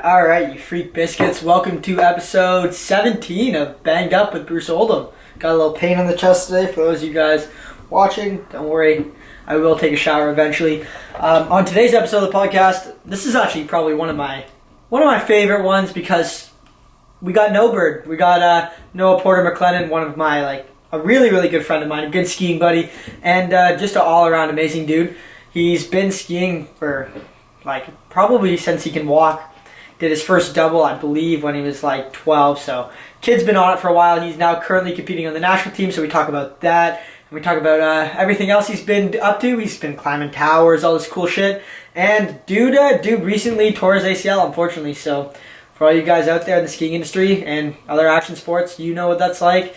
Alright, you freak biscuits. Welcome to episode 17 of Banged Up with Bruce Oldham. Got a little pain on the chest today for those of you guys watching. Don't worry, I will take a shower eventually. On today's episode of the podcast, this is actually probably one of my favorite ones because we got No Bird. We got Noah Porter McLennan, one of my, a really, really good friend of mine, a good skiing buddy, and just an all-around amazing dude. He's been skiing for, probably since he can walk. Did his first double, I believe, when he was 12. So, kid's been on it for a while. He's now currently competing on the national team, so we talk about that. And we talk about everything else he's been up to. He's been climbing towers, all this cool shit. And dude recently tore his ACL, unfortunately. So, for all you guys out there in the skiing industry and other action sports, you know what that's like.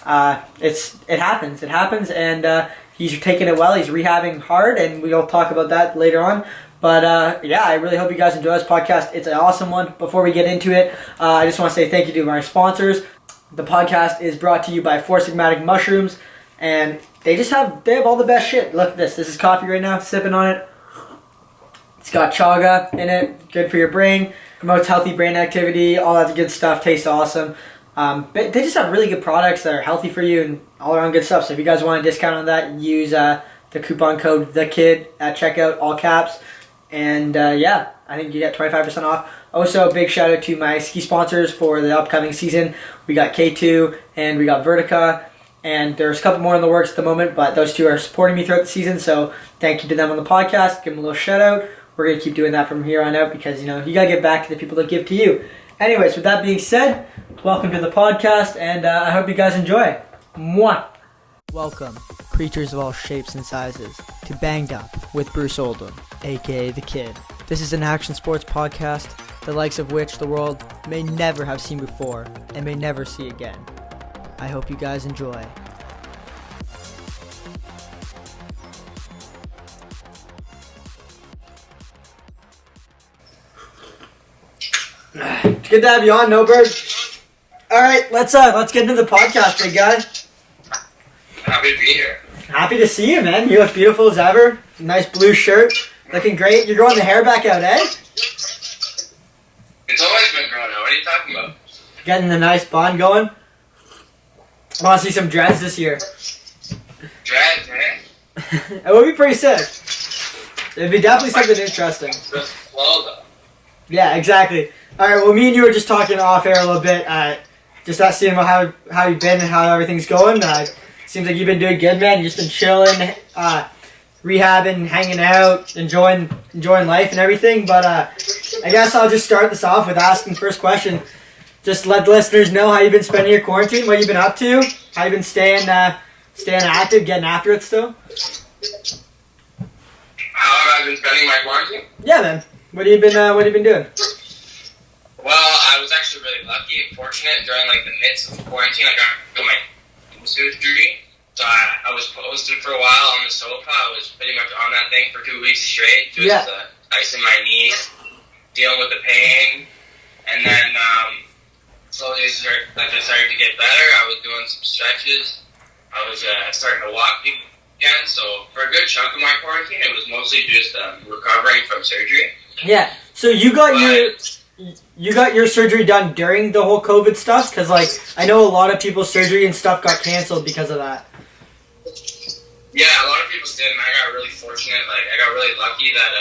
It happens, and he's taking it well. He's rehabbing hard, and we'll talk about that later on. But I really hope you guys enjoy this podcast. It's an awesome one. Before we get into it, I just want to say thank you to my sponsors. The podcast is brought to you by Four Sigmatic Mushrooms, and they have all the best shit. Look at this. This is coffee right now. Sipping on it. It's got chaga in it. Good for your brain. Promotes healthy brain activity. All that good stuff. Tastes awesome. They just have really good products that are healthy for you and all around good stuff. So if you guys want a discount on that, use the coupon code THEKID at checkout, all caps. And I think you get 25% off. Also, a big shout out to my ski sponsors for the upcoming season. We got K2 and we got Vertica. And there's a couple more in the works at the moment, but those two are supporting me throughout the season. So thank you to them on the podcast. Give them a little shout out. We're going to keep doing that from here on out because, you got to give back to the people that give to you. Anyways, with that being said, welcome to the podcast, and I hope you guys enjoy. Mwah! Welcome, creatures of all shapes and sizes, to Banged Up with Bruce Oldham, aka The Kid. This is an action sports podcast, the likes of which the world may never have seen before, and may never see again. I hope you guys enjoy. It's good to have you on, No Bird. All right, let's get into the podcast, big guy. Happy to be here. Happy to see you, man. You look beautiful as ever. Nice blue shirt, looking great. You're growing the hair back out, eh? It's always been growing out. What are you talking about? Getting the nice bond going. I want to see some dreads this year. Dreads, eh? It would be pretty sick. It'd be definitely something interesting. Just flow, though. Yeah, exactly. All right, well, me and you were just talking off air a little bit. Just seeing how you've been and how everything's going. Seems like you've been doing good, man. You've just been chilling, rehabbing, hanging out, enjoying life and everything. But I guess I'll just start this off with asking first question. Just let the listeners know how you've been spending your quarantine, what you've been up to, how you've been staying active, getting after it still. How have I been spending my quarantine? Yeah, man. What have you been doing? Well, I was actually really lucky and fortunate during the midst of quarantine. I got my surgery, so I was posted for a while on the sofa. I was pretty much on that thing for 2 weeks straight, just icing my knees, dealing with the pain, and then slowly as I started to get better, I was doing some stretches. I was starting to walk again. So for a good chunk of my quarantine, it was mostly just recovering from surgery. Yeah. So you got your surgery done during the whole COVID stuff? Because, I know a lot of people's surgery and stuff got canceled because of that. Yeah, a lot of people did, and I got really fortunate. I got really lucky that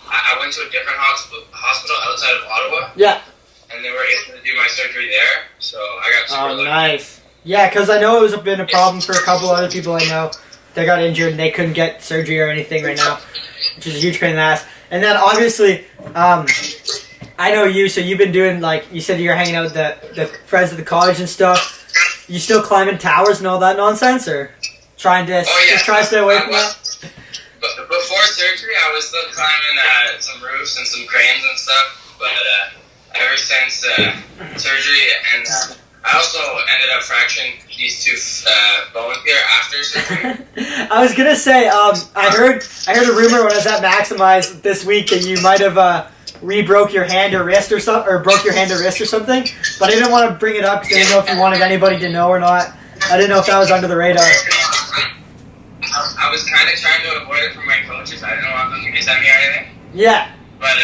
I went to a different hospital outside of Ottawa. Yeah. And they were able to do my surgery there, so I got super lucky. Oh, nice. Yeah, because I know it's been a problem for a couple other people I know. They got injured and they couldn't get surgery or anything right now, which is a huge pain in the ass. And then, obviously, I know you, so you've been doing, you said you're hanging out with the friends at the college and stuff. You still climbing towers and all that nonsense, or trying to just try to stay away from that? But before surgery, I was still climbing some roofs and some cranes and stuff, but ever since surgery, and I also ended up fracturing these two bones here after surgery. I was gonna say, I heard a rumor when I was at Maximize this week that you might have re-broke your hand or wrist or something, or broke your hand or wrist or something. But I didn't want to bring it up because I didn't know if you wanted anybody to know or not. I didn't know if that was under the radar. I was kind of trying to avoid it from my coaches. I didn't want them to get at me or anything. Yeah. But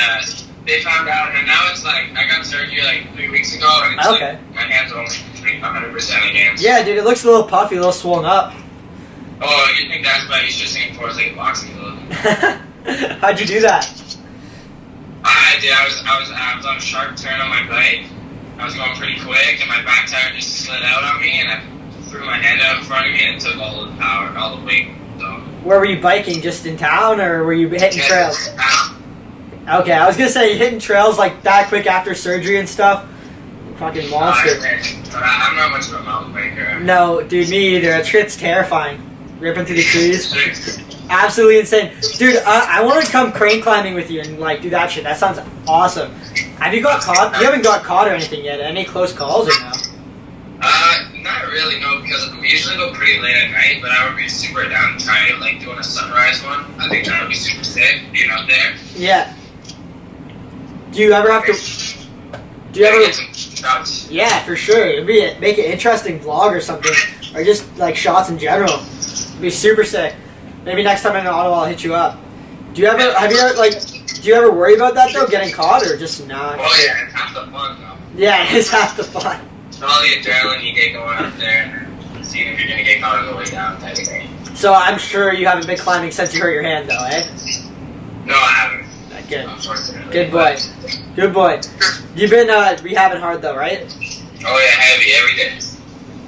they found out, and now it's like, I got surgery like 3 weeks ago, and it's like, my hands are only 100% again. Yeah, dude, it looks a little puffy, a little swollen up. Oh, you think that's why he's just saying for like a boxing glove? How'd you do that? I was on a sharp turn on my bike. I was going pretty quick, and my back tire just slid out on me, and I threw my hand out in front of me, and it took all the power, all the weight. So. Where were you biking? Just in town, or were you hitting trails? Okay, I was gonna say, you hitting trails like that quick after surgery and stuff? Fucking monster. I'm not much of a mountain biker. No, dude, me either. That shit's terrifying. Ripping through the trees. Absolutely insane. Dude, I want to come crane climbing with you and like do that shit. That sounds awesome. Have you got caught? You haven't got caught or anything yet. Any close calls or no? Not really, no, because we usually go pretty late at night, but I would be super down to try like doing a sunrise one. I think that would be super sick, being out there. Yeah. Do you ever have to... Do you ever... Get some shots? Yeah, for sure. It'd be make an interesting vlog or something. Or just like shots in general. It'd be super sick. Maybe next time I'm in Ottawa, I'll hit you up. Do you ever... Have you ever, like... Do you ever worry about that, though? Getting caught or just not? Oh, yeah. It's half the fun, though. Yeah, it's half the fun. All the adrenaline you get going up there and seeing if you're going to get caught on the way down type of thing. So I'm sure you haven't been climbing since you hurt your hand, though, eh? No, I haven't. Good. Good boy. Good boy. You've been rehabbing hard, though, right? Oh, yeah, heavy every day.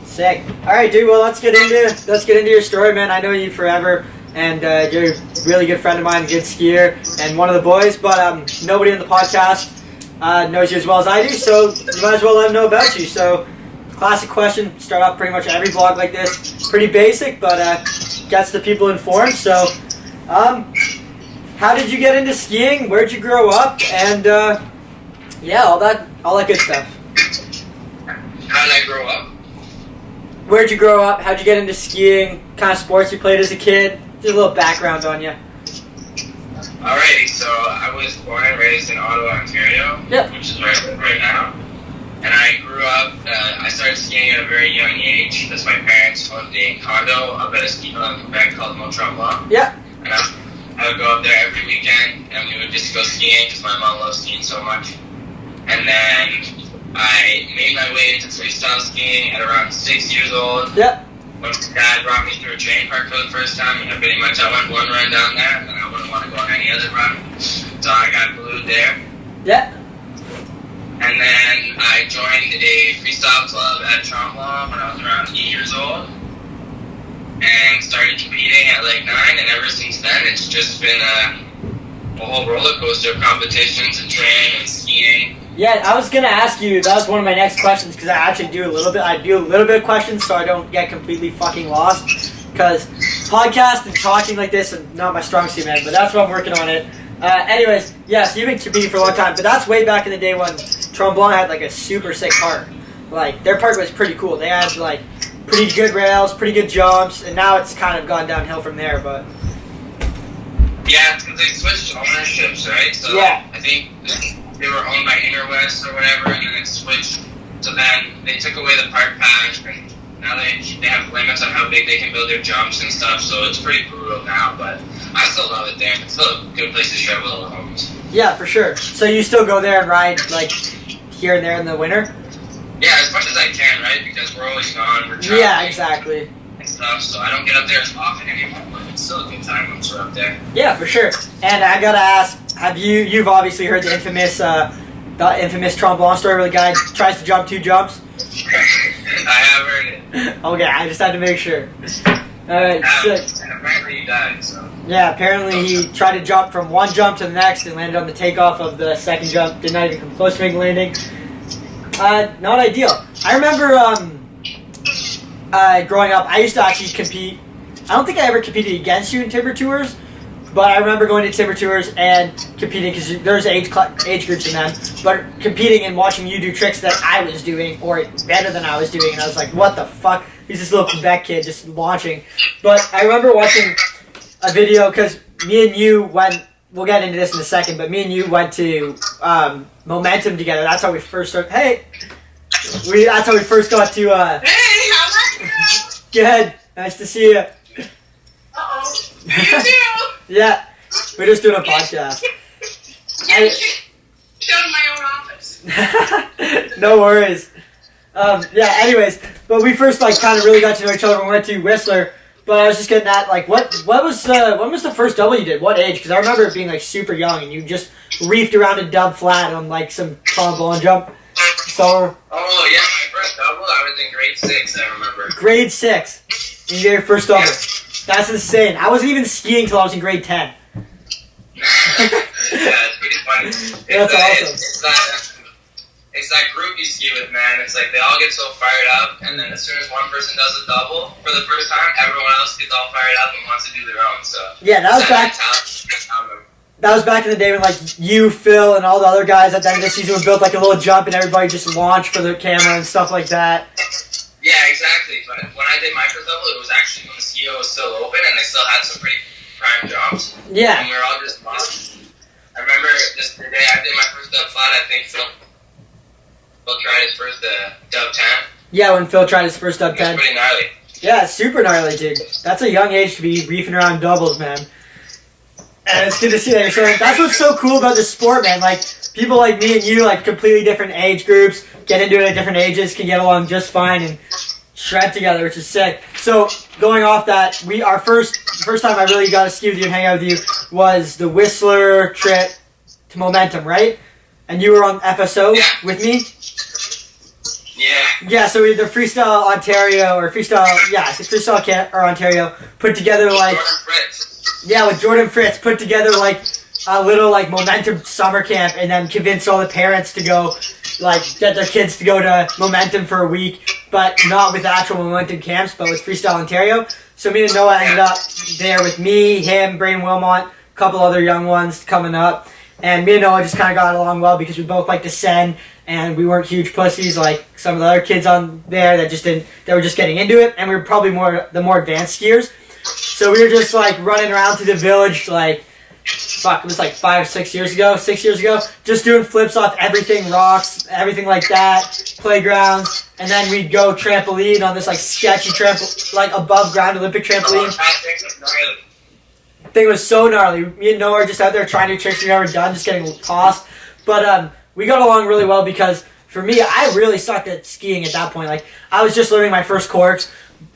Sick. All right, dude. Well, let's get into your story, man. I know you forever, and you're a really good friend of mine, good skier, and one of the boys. But nobody in the podcast knows you as well as I do, so you might as well let them know about you. So, classic question. Start off pretty much every vlog like this. Pretty basic, but gets the people informed. So, how did you get into skiing? Where'd you grow up? And yeah, all that good stuff. How did I grow up? Where'd you grow up? How'd you get into skiing? Kind of sports you played as a kid? Just a little background on you. Alrighty, so I was born and raised in Ottawa, Ontario, which is where I live right now. And I grew up, I started skiing at a very young age because my parents owned a condo up at a ski hill in Quebec called Mont Tremblant. Yeah. And I would go up there every weekend, and we would just go skiing because my mom loves skiing so much. And then I made my way into freestyle skiing at around 6 years old. Yep. When my dad brought me through a training park for the first time, and pretty much I went one run down there, and I wouldn't want to go on any other run. So I got glued there. Yeah. And then I joined a freestyle club at Tremblant when I was around 8 years old. And started competing at like 9, and ever since then it's just been a whole roller coaster of competitions and training and skiing. Yeah, I was gonna ask you. That was one of my next questions because I actually do a little bit. I do a little bit of questions so I don't get completely fucking lost. Because podcast and talking like this is not my strong suit, man. But that's what I'm working on it. Anyways, yes, you've been competing for a long time, but that's way back in the day when Tremblant had like a super sick park. Like their park was pretty cool. They had like pretty good rails, pretty good jumps, and now it's kind of gone downhill from there. But yeah, because they switched ownerships, right? So yeah. I think they were owned by Interwest or whatever, and then it switched. So then they took away the park patch, and now they have limits on how big they can build their jumps and stuff. So it's pretty brutal now, but I still love it there. It's still a good place to share with little homies. Yeah, for sure. So you still go there and ride like here and there in the winter? Yeah, as much as I can, right? Because we're always gone. We're traveling. Yeah, exactly. And stuff, so I don't get up there as often anymore, but it's still a good time once we're up there. Yeah, for sure. And I gotta ask, you've obviously heard the infamous Tremblant story where the guy tries to jump 2 jumps? I have heard it. Okay, I just had to make sure. Alright, and apparently he died, so. Yeah, apparently he tried to jump from one jump to the next and landed on the takeoff of the second jump. Did not even come close to making landing. Not ideal. I remember growing up, I used to actually compete. I don't think I ever competed against you in timber tours, but I remember going to timber tours and competing because there's age groups in them, but competing and watching you do tricks that I was doing or better than I was doing, and I was like, what the fuck? He's this little Quebec kid just launching. But I remember watching a video because me and you went. We'll get into this in a second, but me and you went to Momentum together. That's how we first started. Hey, that's how we first got to. Hey, how are you? Good. Nice to see you. Uh-oh. You too. Yeah, we're just doing a podcast. No worries. Yeah, anyways, but we first like kind of really got to know each other when we went to Whistler. But I was just getting at like when was the first double you did? What age? Because I remember it being like super young and you just reefed around a dub flat on like some trombone jump. So. Oh yeah, my first double. I was in grade 6. I remember. Grade 6. You did your first double. Yeah. That's insane. I wasn't even skiing till I was in grade 10. Yeah, it's pretty funny. That's awesome. It's that group you ski with, man. It's like they all get so fired up, and then as soon as one person does a double for the first time, everyone else gets all fired up and wants to do their own. So yeah, that was back. That was back in the day when like you, Phil, and all the other guys at the end of the season would build like a little jump, and everybody just launched for their camera and stuff like that. Yeah, exactly. But when I did my first double, it was actually when the ski was still open, and they still had some pretty prime jumps. Yeah. And we were all just lost. I remember just the day I did my first dub flat, I think Phil tried his first dub 10. Yeah, when Phil tried his first dub 10. It was pretty gnarly. Yeah, super gnarly, dude. That's a young age to be reefing around doubles, man. And it's good to see that you're showing. That's what's so cool about this sport, man. Like, people like me and you, like, completely different age groups, get into it at different ages, can get along just fine and shred together, which is sick. So, going off that, our first time I really got to ski with you and hang out with you was the Whistler trip to Momentum, right? And you were on FSO with me? Yeah. Yeah, so we had the Freestyle Ontario, or Freestyle Ontario, put together like... Yeah, with Jordan Fritz, put together like a little like Momentum summer camp and then convinced all the parents to go, like, get their kids to go to Momentum for a week, but not with actual Momentum camps, but with Freestyle Ontario. So me and Noah ended up there with me, him, Braden Wilmot, a couple other young ones coming up. And me and Noah just kind of got along well because we both like to send, and we weren't huge pussies like some of the other kids on there that were just getting into it, and we were probably the more advanced skiers. So we were just like running around through the village like, it was like 6 years ago, just doing flips off everything, rocks, everything like that, playgrounds, and then we'd go trampoline on this like sketchy like above ground Olympic trampoline. Thing was so gnarly. Me and Noah were just out there trying to do tricks we never done, just getting tossed. But we got along really well because for me, I really sucked at skiing at that point. Like, I was just learning my first corks.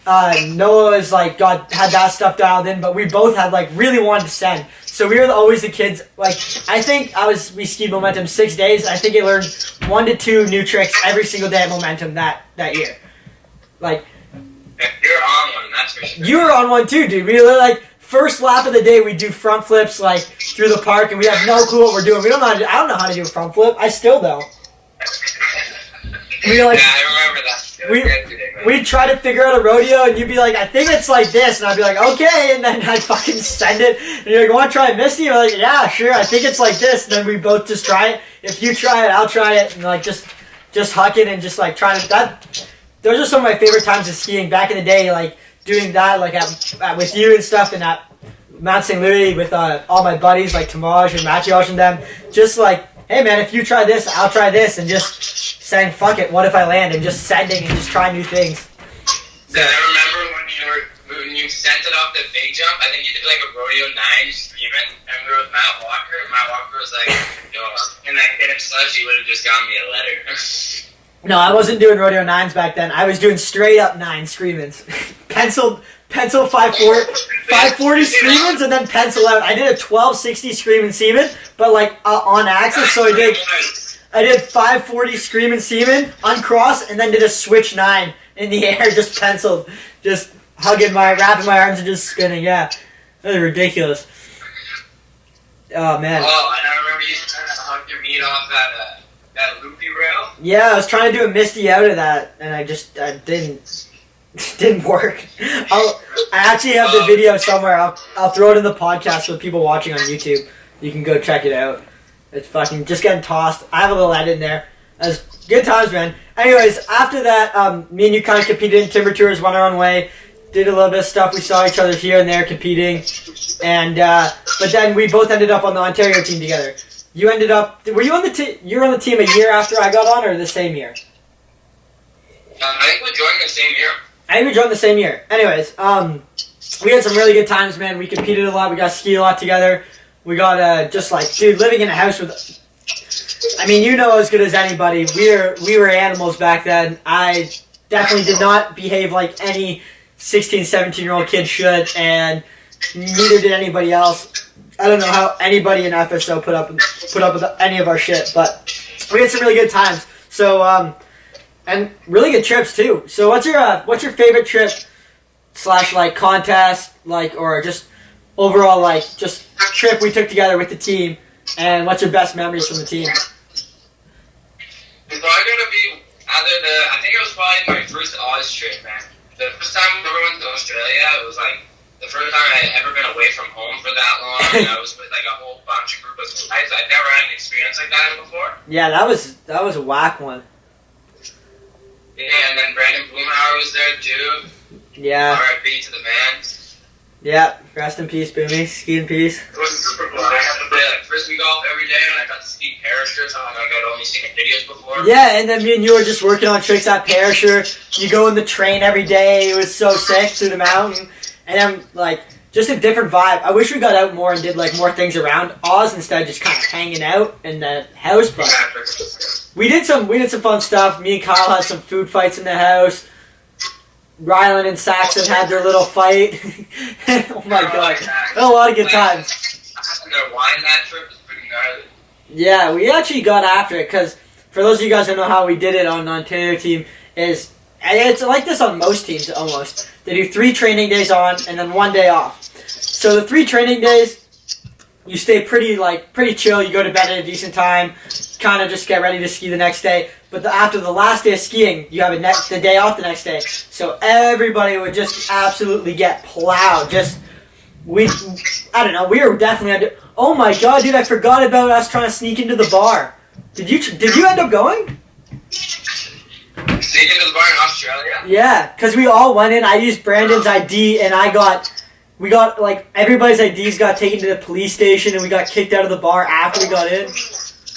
Noah was like had that stuff dialed in, but we both had like really wanted to send. So we were always the kids. Like, I think we skied Momentum 6 days. I think I learned 1 to 2 new tricks every single day at Momentum that year. Like, you're on one, that's for sure. You were on one too, dude. We were like, first lap of the day, we do front flips like through the park, and we have no clue what we're doing. I don't know how to do a front flip. I still don't. We like, yeah, I remember that. We'd try to figure out a rodeo, and you'd be like, I think it's like this, and I'd be like, okay, and then I'd fucking send it, and you're like, want to try Misty? And I'm like, yeah, sure, I think it's like this, and then we both just try it. If you try it, I'll try it, and like just hucking and just like trying to, those are some of my favorite times of skiing back in the day, like doing that, like with you and stuff, and at Mount St. Louis with all my buddies, like Tamaj and Matiosh and them, just like, hey man, if you try this, I'll try this, and just saying, fuck it, what if I land, and just sending and just trying new things. So I remember when you sent it off the big jump, I think you did like a rodeo 9 screaming, and we were with Matt Walker, and Matt Walker was like, yo, and that kid himself, he would have just gotten me a letter. No, I wasn't doing rodeo 9s back then. I was doing straight up 9 screamings. Pencil 540 screamings and then pencil out. I did a 1260 screaming seaman, but like on axis, so I did 540 screaming seaman, uncross, and then did a switch 9 in the air, just penciled, just wrapping my arms and just spinning. Yeah, that was ridiculous. Oh man. Oh, and I remember you trying to hug your meat off that loopy rail. Yeah, I was trying to do a Misty out of that, and I didn't work. I actually have the video somewhere. I'll throw it in the podcast for people watching on YouTube. You can go check it out. It's fucking just getting tossed. I have a little edit in there. That's good times, man. Anyways, after that, me and you kind of competed in timber tours, went our own way, did a little bit of stuff. We saw each other here and there competing, and but then we both ended up on the Ontario team together. You ended up. Were you on the you were on the team a year after I got on, or the same year? I think we joined the same year. I think we joined the same year. Anyways, we had some really good times, man. We competed a lot. We got to ski a lot together. We got just like, dude, living in a house with I mean, you know as good as anybody, we were animals back then. I definitely did not behave like any 16, 17-year-old kid should, and neither did anybody else. I don't know how anybody in FSO put up with any of our shit, but we had some really good times. So, and really good trips too. So, what's your favorite trip / like contest, like, or just overall, like, just trip we took together with the team? And what's your best memories from the team? It's probably gonna be I think it was probably my first Oz trip, man. The first time I ever went to Australia, it was like the first time I had ever been away from home for that long. And I was with like a whole bunch of group of guys. I'd never had an experience like that before. Yeah, that was a whack one. Yeah, and then Brandon Boomhauer was there too. Yeah. R.I.P. to the man. Yeah, rest in peace, Boomy. Ski in peace. It was super cool. I had to play like frisbee golf every day, and I got to ski parachute, something like I'd only seen in videos before. Yeah, and then me and you were just working on tricks at parachute. You go in the train every day. It was so sick through the mountain, and then like just a different vibe. I wish we got out more and did like more things around Oz instead of just kind of hanging out in the house. But we did some fun stuff. Me and Kyle had some food fights in the house. Rylan and Saxon had their little fight. Oh my god. A lot of good times. Their wine that trip was pretty gnarly. Yeah, we actually got after it because for those of you guys who know how we did it on Ontario team is, and it's like this on most teams almost. They do 3 training days on and then 1 day off. So the 3 training days, you stay pretty chill. You go to bed at a decent time, kind of just get ready to ski the next day. But after the last day of skiing, you have the day off the next day. So everybody would just absolutely get plowed. I don't know. We were definitely. Oh my god, dude! I forgot about us trying to sneak into the bar. Did you end up going? Sneak into the bar in Australia? Yeah, because we all went in. I used Brandon's ID, and we got like everybody's IDs got taken to the police station, and we got kicked out of the bar after we got in.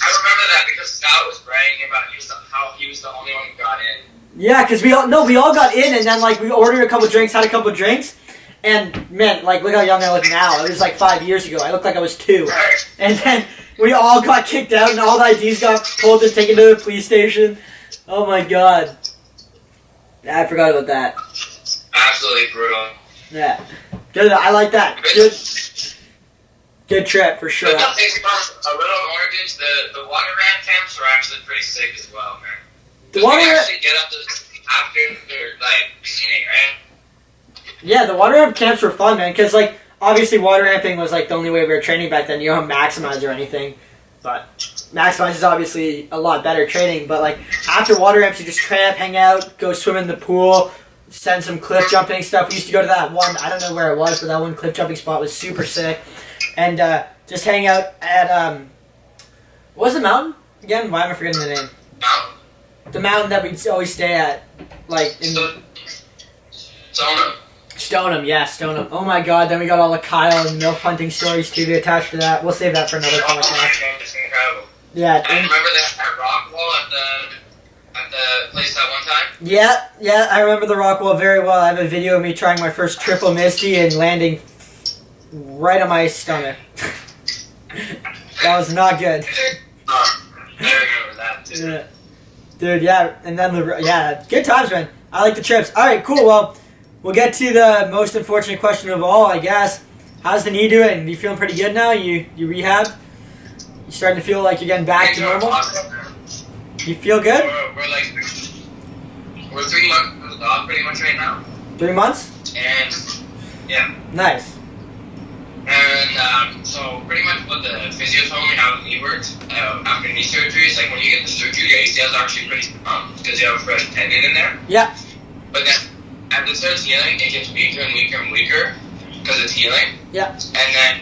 I remember that because Scott was bragging about how he was the only one who got in. Yeah, because we all got in, and then like we ordered a couple drinks, had a couple drinks, and man, like look how young I look now. It was like 5 years ago. I looked like I was 2, and then we all got kicked out, and all the IDs got pulled and taken to the police station. Oh my god, I forgot about that. Absolutely brutal. Yeah, good. I like that. Good trip for sure. But a little mortgage. The water ramp camps were actually pretty sick as well, man. The water ramp actually get up to after like skiing, right? Yeah, the water ramp camps were fun, man. Because like obviously water ramping was like the only way we were training back then. You don't have Maximize or anything, but Maximize is obviously a lot better training. But like after water ramps, you just tramp, hang out, go swim in the pool, send some cliff jumping stuff. We used to go to that one. I don't know where it was, but that one cliff jumping spot was super sick. And just hang out at, what was the mountain? Again, why am I forgetting the name? Mountain? The mountain that we always stay at. Like, in... Stoneham. Stoneham, yeah, Stoneham. Oh my god, then we got all the Kyle and milk hunting stories too to attach to that. We'll save that for another podcast. It's incredible. Yeah. I remember that rock wall at the place that one time? Yeah, I remember the rock wall very well. I have a video of me trying my first triple misty and landing right on my stomach. That was not good. I remember that too. Yeah. Dude, yeah, and then good times, man. I like the trips. All right, cool. Well, we'll get to the most unfortunate question of all, I guess. How's the knee doing? You feeling pretty good now? You rehabbed? You starting to feel like you're getting back to normal? You feel good? We're 3 months off pretty much right now. 3 months? And yeah. Nice. And so pretty much what the physio told me how the knee works after knee surgery is like when you get the surgery, your ACL is actually pretty strong because you have a fresh tendon in there. Yeah. But then as it starts healing, it gets weaker and weaker and weaker because it's healing. Yeah. And then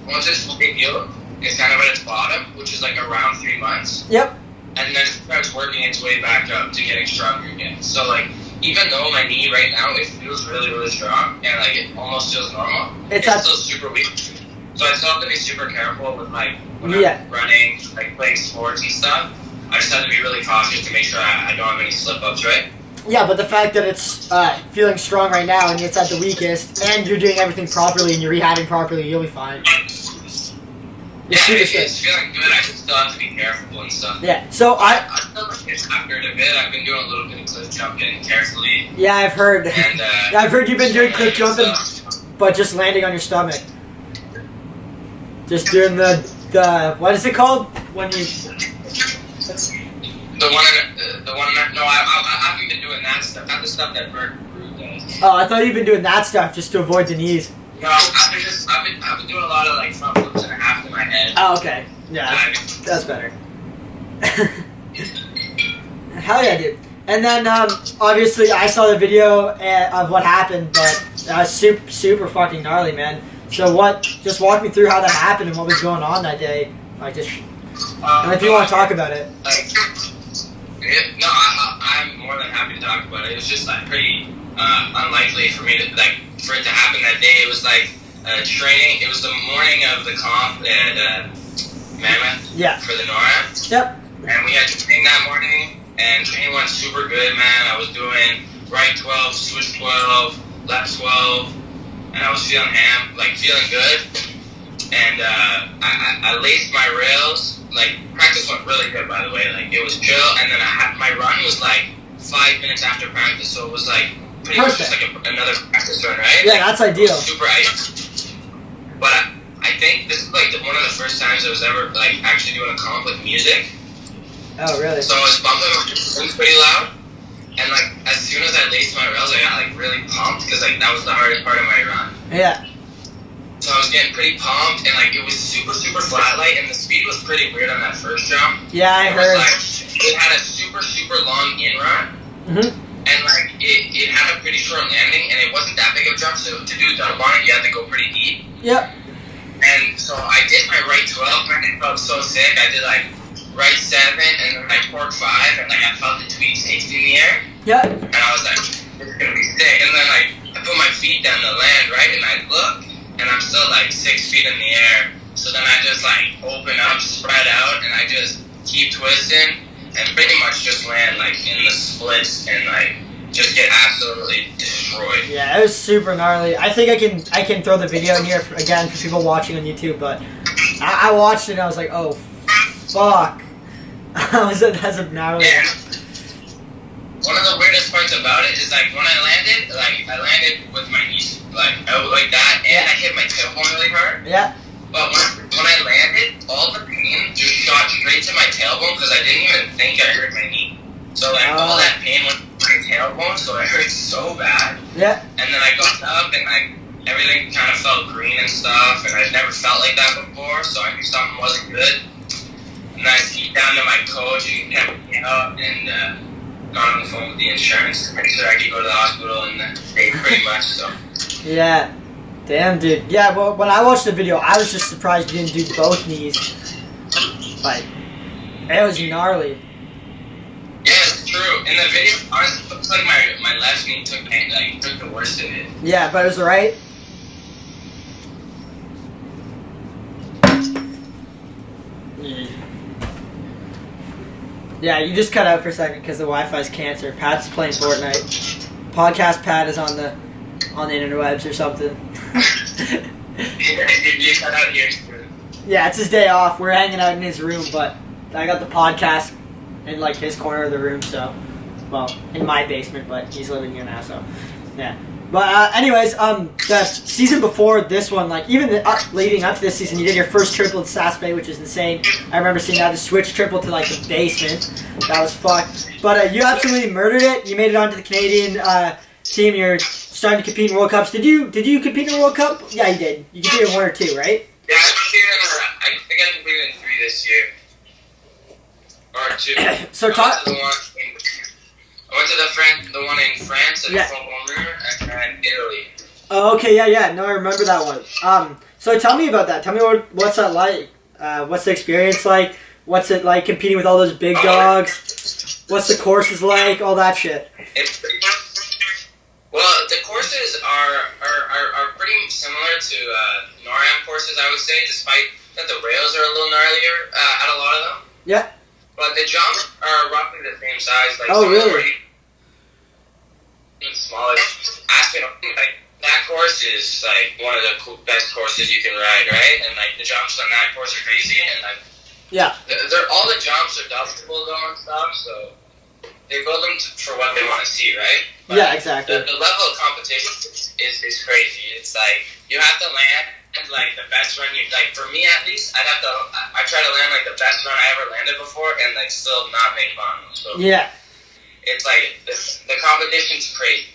once it's fully healed, it's kind of at its bottom, which is like around 3 months. Yep. And then it starts working its way back up to getting stronger again. So like, even though my knee right now, it feels really, really strong, and like it almost feels normal, it's still super weak. So I still have to be super careful with like when I'm running, like playing sports and stuff. I just have to be really cautious to make sure I don't have any slip-ups, right? Yeah, but the fact that it's feeling strong right now and it's at the weakest, and you're doing everything properly and you're rehabbing properly, you'll be fine. Yeah, it's feeling good. I just still have to be careful and stuff. Yeah. So I feel like it's after a bit. I've been doing a little bit of cliff jumping carefully. Yeah, I've heard. And, yeah, I've heard you've been doing cliff jumping, but just landing on your stomach. Just doing the what is it called when you? No, I haven't been doing that stuff. Not the stuff that Bert does. Oh, I thought you've been doing that stuff just to avoid the knees. No, I've been doing a lot of like front flips and a half to my head. Oh, okay. Yeah, that's better. Hell yeah, dude. And then obviously I saw the video of what happened, but that was super fucking gnarly, man. So just walk me through how that happened and what was going on that day. Like and if you want to talk about it. I'm more than happy to talk about it. It was just like pretty unlikely for it to happen that day. It was like training. It was the morning of the comp at Mammoth. Yeah. For the NORAM. Yep. And we had to train that morning, and training went super good, man. I was doing right 12, switch 12, left 12, and I was feeling feeling good. And I laced my rails. Like, practice went really good, by the way. Like, it was chill, and then my run was like 5 minutes after practice, so it was like pretty much just like another practice run, right? Yeah, that's ideal. Super ice. But I think this is like one of the first times I was ever like actually doing a comp with music. Oh, really? So I was bumping pretty loud, and like as soon as I laced my rails, I got like really pumped because like that was the hardest part of my run. Yeah. So I was getting pretty pumped, and like it was super flat light, and the speed was pretty weird on that first jump. Yeah, I heard. It had a super long in run, and like it had a pretty short landing, and it wasn't that big of a jump. So to do a dump on it, you had to go pretty deep. Yep. And so I did my right 12, and it felt so sick. I did like right 7, and then right fork 5, and like I felt the tweet 60 in the air. Yep. And I was like, this is gonna be sick. And then like I put my feet down to land, right, and I look. And I'm still like 6 feet in the air. So then I just like open up, spread out, and I just keep twisting and pretty much just land like in the splits and like just get absolutely destroyed. Yeah, it was super gnarly. I think I can throw the video in here again for people watching on YouTube, but I watched it and I was like, oh fuck. That's a gnarly. Yeah. One of the weirdest parts about it is like when I landed with my knees like out like that, and I hit my tailbone really hard. Yeah. But when I landed, all the pain just shot straight to my tailbone because I didn't even think I hurt my knee. So like all that pain went to my tailbone, so it hurt so bad. Yeah. And then I got up and like everything kind of felt green and stuff, and I'd never felt like that before, so I knew something wasn't good. And I skied down to my coach, and he kept me up and got on the phone with the insurance to make sure I could go to the hospital and stay pretty much, so. Yeah. Damn, dude. Yeah, well, when I watched the video, I was just surprised you didn't do both knees. Like, it was gnarly. Yeah, it's true. In the video, honestly, it looks like my left knee took the worst of it. Yeah, but it was right. Yeah, you just cut out for a second because the Wi-Fi's cancer. Pat's playing Fortnite. Podcast Pat is on the interwebs or something. You cut out here. Yeah, it's his day off. We're hanging out in his room, but I got the podcast in like his corner of the room, so in my basement, but he's living here now, so yeah. But anyways, the season before this one, like even leading up to this season, you did your first triple at Sass Bay, which is insane. I remember seeing that, the switch triple to like the basement. That was fucked. But you absolutely murdered it. You made it onto the Canadian team. You're starting to compete in World Cups. Did you compete in the World Cup? Yeah, you did. You competed in 1 or 2, right? Yeah, I think I competed in 3 this year. Or 2. So I went to the one in France and and then Italy. Oh, okay, yeah. No, I remember that one. So tell me about that. Tell me what's that like? What's the experience like? What's it like competing with all those big dogs? What's the courses like? All that shit. Well, the courses are pretty similar to NORAM courses, I would say, despite that the rails are a little gnarlier at a lot of them. Yeah. But the jumps are roughly the same size. Like, oh, really? Even smaller. Aspen, like, that course is, like, one of the best courses you can ride, right? And, like, the jumps on that course are crazy. And, like, Yeah. They're all the jumps are adjustable though and stuff, so they build them for what they want to see, right? But yeah, exactly. The level of competition is crazy. It's like you have to land like the best run. For me at least, I try to land like the best run I ever landed before, and like still not make fun. So yeah, it's like the competition's crazy.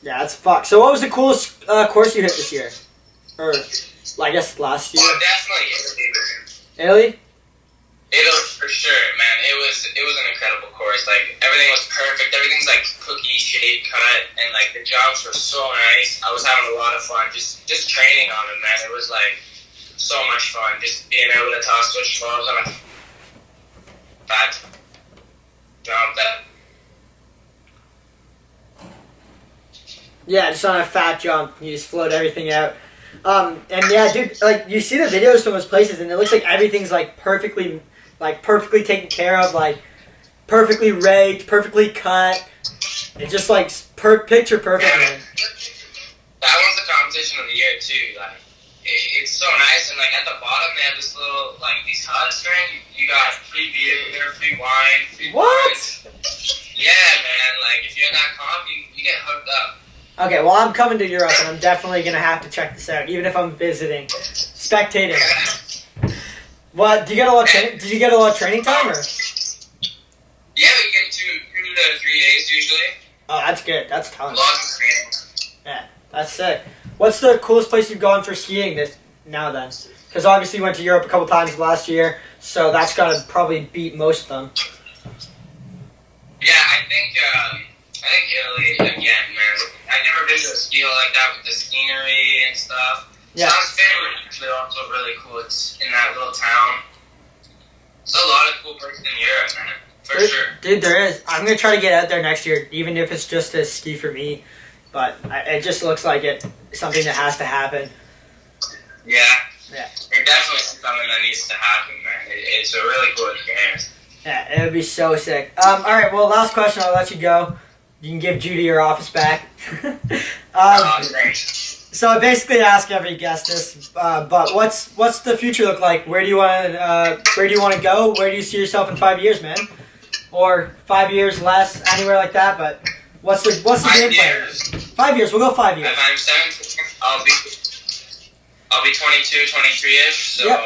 Yeah, that's fucked. So what was the coolest course you hit this year? Or, I guess last year? Oh, definitely Italy. Italy? Italy for sure, man. It was an incredible course. Like everything was perfect. Everything's like cookie shape cut, and like the jumps were so nice. I was having a lot of fun just training on them, man. It was like so much fun just being able to toss switch flows on a fat jump that. Yeah, just on a fat jump, you just float everything out. And yeah, dude, like you see the videos from those places, and it looks like everything's like perfectly taken care of, like perfectly raked, perfectly cut. It's just like picture perfect, man. That was the competition of the year too. Like it's so nice, and like at the bottom they have this little like these huts, right? You got free beer, free wine, free what? Wine. Yeah, man. Like if you're in that comp, you get hooked up. Okay, well I'm coming to Europe, and I'm definitely gonna have to check this out, even if I'm visiting, spectating. What? Did you get a lot of training time, or? Yeah, we get 2 to 3 days usually. Oh, that's good. That's tons. Lots of training. Yeah, that's sick. What's the coolest place you've gone for skiing now then? Because obviously you went to Europe a couple times last year, so that's got to probably beat most of them. Yeah, I think Italy again, man. I've never been to a ski hole like that with the scenery and stuff. Yeah. Sounds favorite actually also really cool. It's in that little town. There's a lot of cool places in Europe, man. For sure. Dude, there is. I'm going to try to get out there next year, even if it's just to ski for me. But it just looks like something that has to happen. Yeah. Yeah. It's definitely something that needs to happen, man. It's a really cool experience. Yeah, it would be so sick. All right, well, last question. I'll let you go. You can give Judy your office back. So I basically ask every guest this, but what's the future look like? Where do you want to go? Where do you see yourself in 5 years, man? Or 5 years less, anywhere like that? But what's the game plan? 5 years. We'll go 5 years. If I'm 17, I'll be 22, 23-ish. So yep.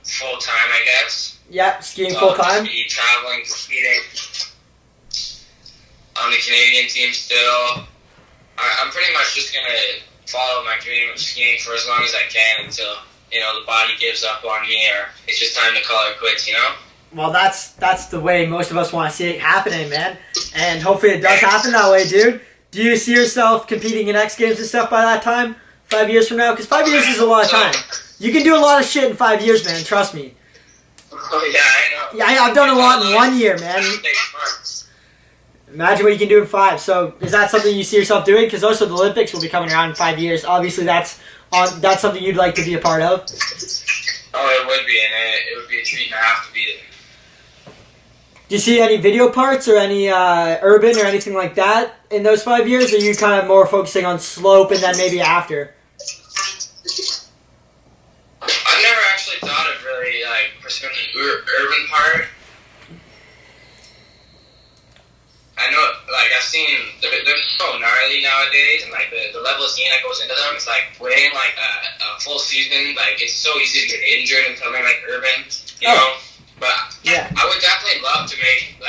Full time, I guess. Yep, skiing full time. Be traveling, competing on the Canadian team still. I'm pretty much just gonna follow my dream of skiing for as long as I can until the body gives up on me or it's just time to call it quits. Well, that's the way most of us want to see it happening, man. And hopefully it does happen that way, dude. Do you see yourself competing in X Games and stuff by that time? 5 years from now? Because 5 years is a lot of time. You can do a lot of shit in 5 years, man. Trust me. Oh, yeah, I know. Yeah, I've done a lot in 1 year, man. Imagine what you can do in 5. So, is that something you see yourself doing? Because also the Olympics will be coming around in 5 years. Obviously, that's something you'd like to be a part of. Oh, it would be, and it would be a treat to have to be there. Do you see any video parts or any urban or anything like that in those 5 years? Or are you kind of more focusing on slope and then maybe after? I've never actually thought of really pursuing the urban part. I know, I've seen they're so gnarly nowadays, and the level of skiing that goes into them is playing a full season. It's so easy to get injured in something like urban, you know. But yeah, I would definitely love to make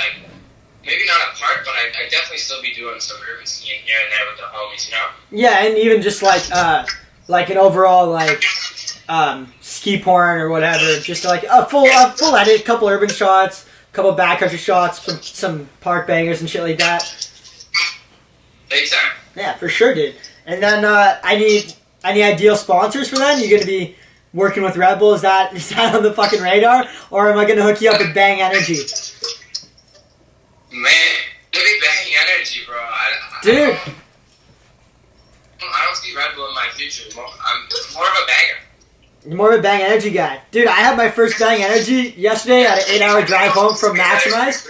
maybe not a part, but I definitely still be doing some urban skiing here and there with the homies, Yeah, and even just an overall ski porn or whatever, just a full edit, couple urban shots, couple backcountry shots, some park bangers and shit like that. Big time. Yeah, for sure, dude. And then any ideal sponsors for that? You're gonna be working with Red Bull? Is that on the fucking radar, or am I gonna hook you up with Bang Energy? Man, maybe Bang Energy, bro. Dude. I don't see Red Bull in my future. I'm more of a banger. You're more of a Bang Energy guy. Dude, I had my first Bang Energy yesterday at an 8-hour drive home from Maximize.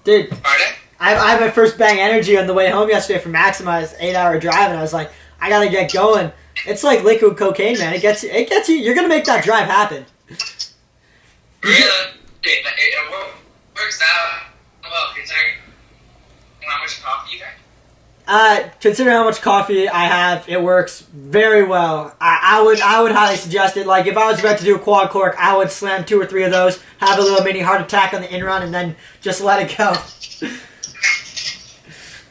Dude. Pardon? I had my first Bang Energy on the way home yesterday from Maximize, 8-hour drive, and I was like, I gotta get going. It's like liquid cocaine, man. It gets you. You're gonna make that drive happen. Really? It works out well considering how much coffee you drink? Considering how much coffee I have, it works very well. I would highly suggest it. Like, if I was about to do a quad cork, I would slam 2 or 3 of those, have a little mini heart attack on the in run, and then just let it go.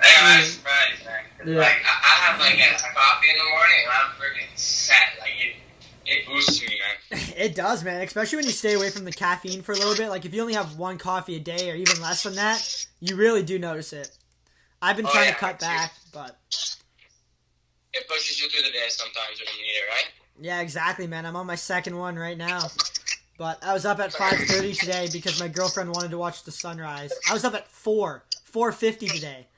I'm surprised, man. Yeah. Like, I have like a coffee in the morning, and I'm freaking set. Like, it boosts me, man. It does, man. Especially when you stay away from the caffeine for a little bit. Like, if you only have 1 coffee a day, or even less than that, you really do notice it. I've been trying to cut back, but it pushes you through the day sometimes when you need it, right? Yeah, exactly, man. I'm on my second one right now. But I was up at 5:30 today because my girlfriend wanted to watch the sunrise. I was up at 4:50 today.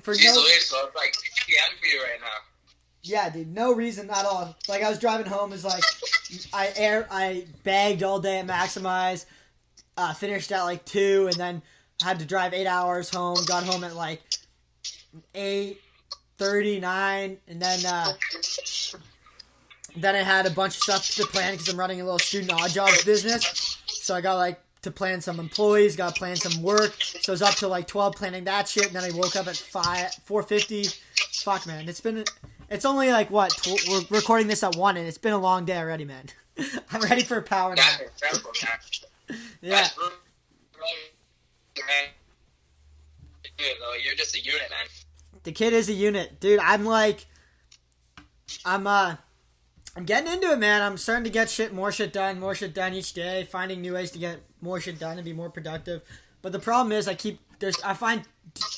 For Jeez, Louise, so it's like 6 p.m. for you right now. Yeah, dude, no reason at all. Like, I was driving home, it was like, I bagged all day at Maximize, finished at like 2, and then had to drive 8 hours home, got home at like 8:39, and then I had a bunch of stuff to plan because I'm running a little student odd jobs business. So I got like to plan some employees, got to plan some work. So I was up to like 12 planning that shit, and then I woke up at 4:50. Fuck, man, it's only like what? We're recording this at 1, and it's been a long day already, man. I'm ready for a power nap. Yeah. You're just a unit, man. The kid is a unit, dude. I'm getting into it, man. I'm starting to get more shit done each day, finding new ways to get more shit done and be more productive. But the problem is I find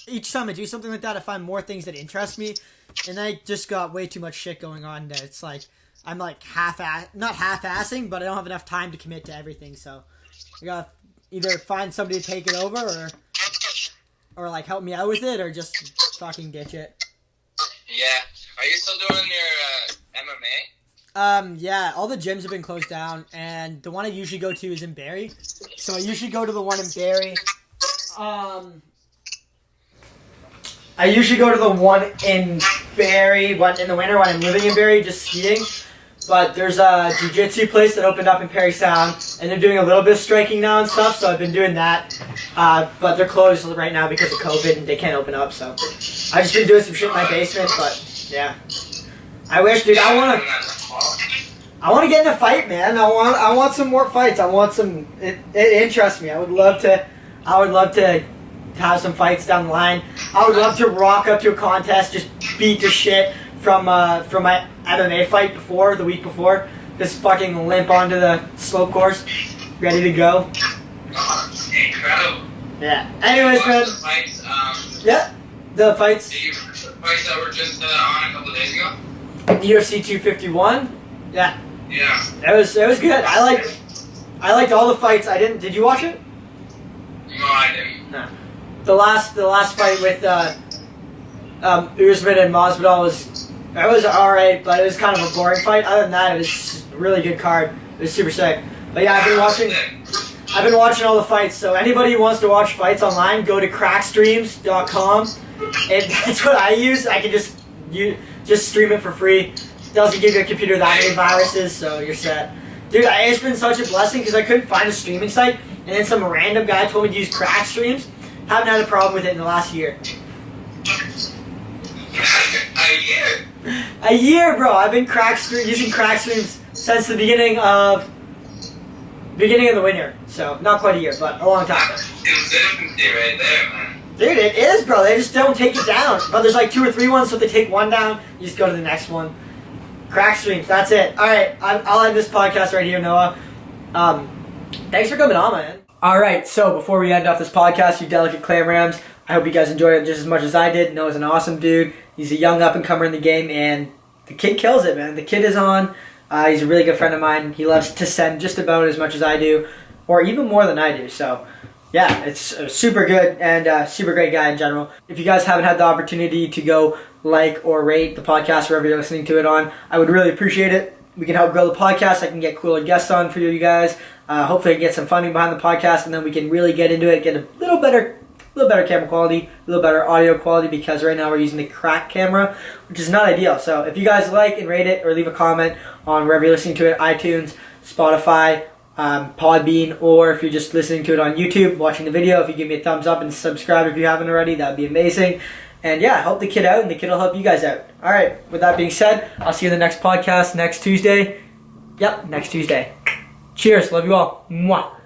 each time I do something like that, I find more things that interest me, and I just got way too much shit going on that it's like I'm like not half-assing, but I don't have enough time to commit to everything. So I gotta either find somebody to take it over or like help me out with it, or just fucking ditch it. Yeah. Are you still doing your MMA? Yeah, all the gyms have been closed down, and the one I usually go to is in Barrie. So I usually go to the one in Barrie. I usually go to the one in Barrie, in the winter when I'm living in Barrie, just skiing. But there's a jiu-jitsu place that opened up in Perry Sound, and they're doing a little bit of striking now and stuff, so I've been doing that. But they're closed right now because of COVID, and they can't open up, so I've just been doing some shit in my basement, but yeah. I wish, dude, I want to get in a fight, man. I want some more fights. I want some. It interests me. I would love to have some fights down the line. I would love to rock up to a contest, just beat the shit from my MMA fight the week before. Just fucking limp onto the slope course, ready to go. Incredible. Yeah. Anyways, man. The fights, yeah. The fights. The fights that were just on a couple of days ago. UFC 251. Yeah. Yeah. It was good. I liked all the fights. Did you watch it? No, I didn't. No. The last fight with Usman and Masvidal was alright, but it was kind of a boring fight. Other than that, it was a really good card. It was super sick. But yeah, I've been watching all the fights. So anybody who wants to watch fights online, go to crackstreams.com. And that's what I use. I can just stream it for free. Doesn't give your computer that many viruses, so you're set. Dude, it's been such a blessing because I couldn't find a streaming site, and then some random guy told me to use Crack Streams. Haven't had a problem with it in the last year. A year? A year, bro. I've been using Crack Streams since the beginning of the winter. So, not quite a year, but a long time. Consistency right there, man. Dude, it is, bro. They just don't take it down. But there's like 2 or 3 ones, so if they take one down, you just go to the next one. Crack Streams, that's it. Alright, I'll end this podcast right here, Noah. Thanks for coming on, man. Alright, so before we end off this podcast, you delicate clam rams, I hope you guys enjoyed it just as much as I did. Noah's an awesome dude. He's a young up-and-comer in the game, and the kid kills it, man. The kid is on. He's a really good friend of mine. He loves to send just about as much as I do, or even more than I do, so yeah, it's super good and super great guy in general. If you guys haven't had the opportunity to go like or rate the podcast wherever you're listening to it on, I would really appreciate it. We can help grow the podcast. I can get cooler guests on for you guys. Hopefully I can get some funding behind the podcast, and then we can really get into it, get a little better little better camera quality, a little better audio quality, because right now we're using the crack camera, which is not ideal. So if you guys like and rate it, or leave a comment on wherever you're listening to it, iTunes, Spotify, Podbean, or if you're just listening to it on YouTube, watching the video, if you give me a thumbs up and subscribe if you haven't already, that would be amazing. And yeah, help the kid out, and the kid will help you guys out. All right, with that being said, I'll see you in the next podcast next Tuesday. Yep, next Tuesday. Cheers. Love you all. Mwah.